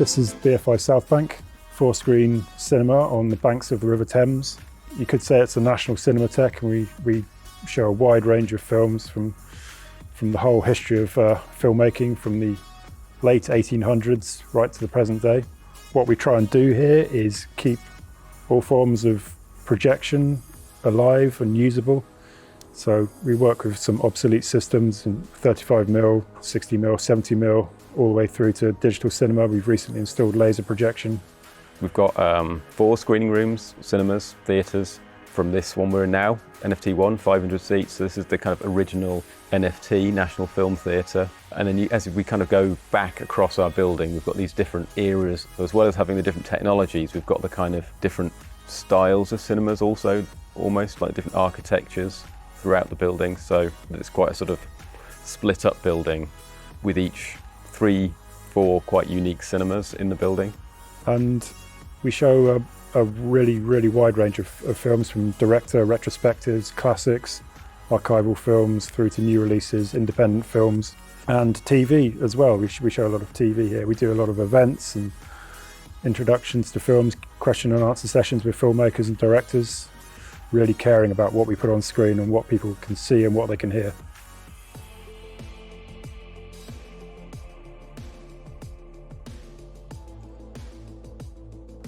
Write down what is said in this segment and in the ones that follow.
This is BFI South Bank, 4-screen cinema on the banks of the River Thames. You could say it's a national cinematheque, and we show a wide range of films from the whole history of filmmaking, from the late 1800s right to the present day. What we try and do here is keep all forms of projection alive and usable. So we work with some obsolete systems in 35mm, 60mm, 70mm, all the way through to digital cinema. We've recently installed laser projection. We've got 4 screening rooms, cinemas, theatres. From this one we're in now, NFT1, 500 seats. So this is the kind of original NFT, National Film Theatre. And then as we kind of go back across our building, we've got these different eras, as well as having the different technologies, we've got the kind of different styles of cinemas also, almost like different architectures throughout the building. So it's quite a sort of split up building with each 3-4 quite unique cinemas in the building. And we show a really wide range of films, from director, retrospectives, classics, archival films, through to new releases, independent films, and TV as well. We show a lot of TV here. We do a lot of events and introductions to films, question and answer sessions with filmmakers and directors, really caring about what we put on screen and what people can see and what they can hear.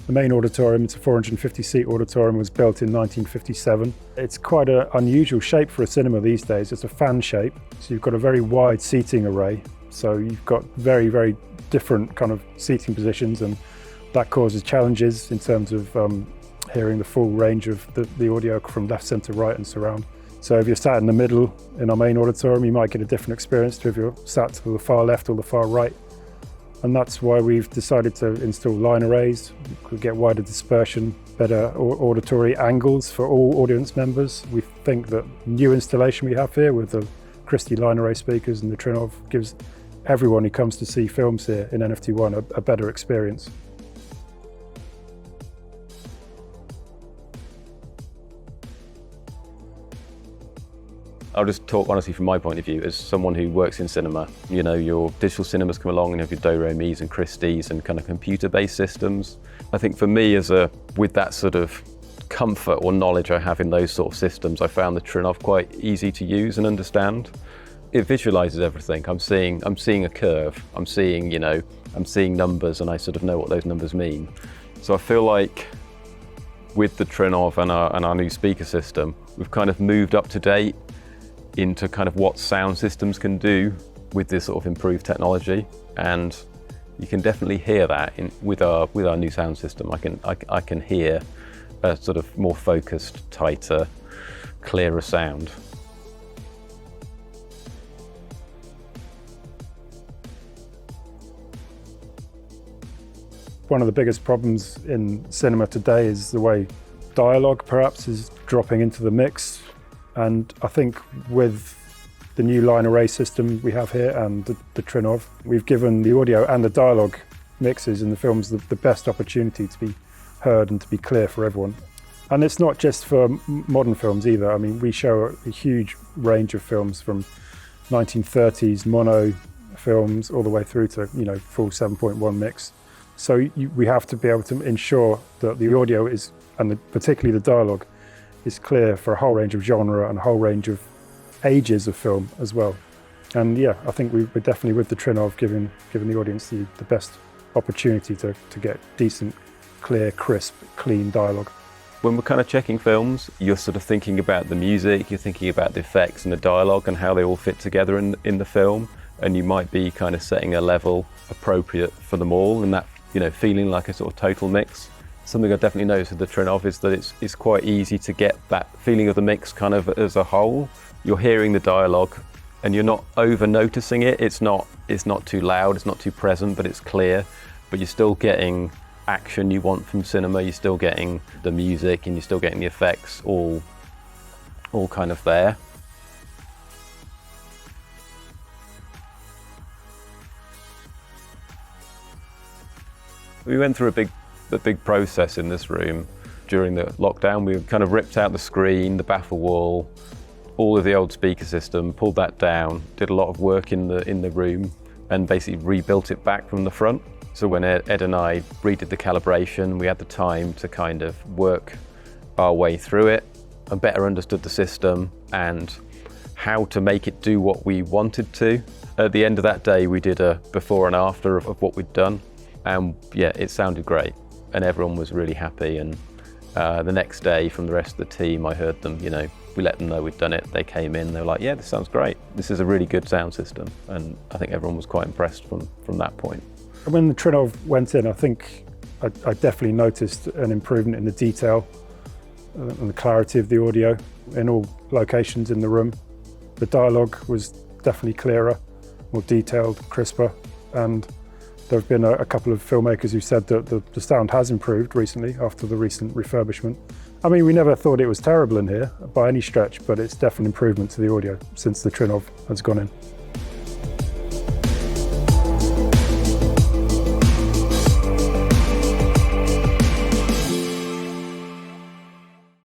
The main auditorium, it's a 450-seat auditorium, was built in 1957. It's quite an unusual shape for a cinema these days. It's a fan shape, so you've got a very wide seating array. So you've got very different kind of seating positions, and that causes challenges in terms of hearing the full range of the audio from left, centre, right and surround. So if you're sat in the middle in our main auditorium, you might get a different experience to if you're sat to the far left or the far right. And that's why we've decided to install line arrays. We could get wider dispersion, better auditory angles for all audience members. We think that new installation we have here with the Christie line array speakers and the Trinnov gives everyone who comes to see films here in NFT1 a better experience. I'll just talk honestly from my point of view as someone who works in cinema. You know, your digital cinemas come along and you have your Do-Re-Mis and Christies and kind of computer-based systems. I think for me, with that sort of comfort or knowledge I have in those sort of systems, I found the Trinnov quite easy to use and understand. It visualizes everything. I'm seeing a curve. I'm seeing numbers, and I sort of know what those numbers mean. So I feel like with the Trinnov and our new speaker system, we've kind of moved up to date into kind of what sound systems can do with this sort of improved technology, and you can definitely hear that with our new sound system. I can hear a sort of more focused, tighter, clearer sound. One of the biggest problems in cinema today is the way dialogue perhaps is dropping into the mix. And I think with the new line array system we have here and the Trinnov, we've given the audio and the dialogue mixes in the films the best opportunity to be heard and to be clear for everyone. And it's not just for modern films either. I mean, we show a huge range of films from 1930s mono films all the way through to, full 7.1 mix. So we have to be able to ensure that the audio is, and particularly the dialogue, is clear for a whole range of genre and a whole range of ages of film as well. And yeah, I think we're definitely with the Trinnov giving the audience the best opportunity to get decent, clear, crisp, clean dialogue. When we're kind of checking films, you're sort of thinking about the music, you're thinking about the effects and the dialogue and how they all fit together in the film, and you might be kind of setting a level appropriate for them all, and that, feeling like a sort of total mix. Something I definitely noticed with the Trinnov is that it's quite easy to get that feeling of the mix kind of as a whole. You're hearing the dialogue and you're not over noticing it. It's not too loud, it's not too present, but it's clear. But you're still getting action you want from cinema, you're still getting the music and you're still getting the effects all kind of there. We went through a big process in this room during the lockdown. We kind of ripped out the screen, the baffle wall, all of the old speaker system, pulled that down, did a lot of work in the room and basically rebuilt it back from the front. So when Ed and I redid the calibration, we had the time to kind of work our way through it and better understood the system and how to make it do what we wanted to. At the end of that day, we did a before and after of what we'd done. And yeah, it sounded great and everyone was really happy. And the next day from the rest of the team, I heard them, we let them know we'd done it. They came in, they were like, yeah, this sounds great. This is a really good sound system. And I think everyone was quite impressed from that point. When the Trinnov went in, I think I definitely noticed an improvement in the detail and the clarity of the audio in all locations in the room. The dialogue was definitely clearer, more detailed, crisper, and there have been a couple of filmmakers who said that the sound has improved recently after the recent refurbishment. I mean, we never thought it was terrible in here by any stretch, but it's definitely an improvement to the audio since the Trinnov has gone in.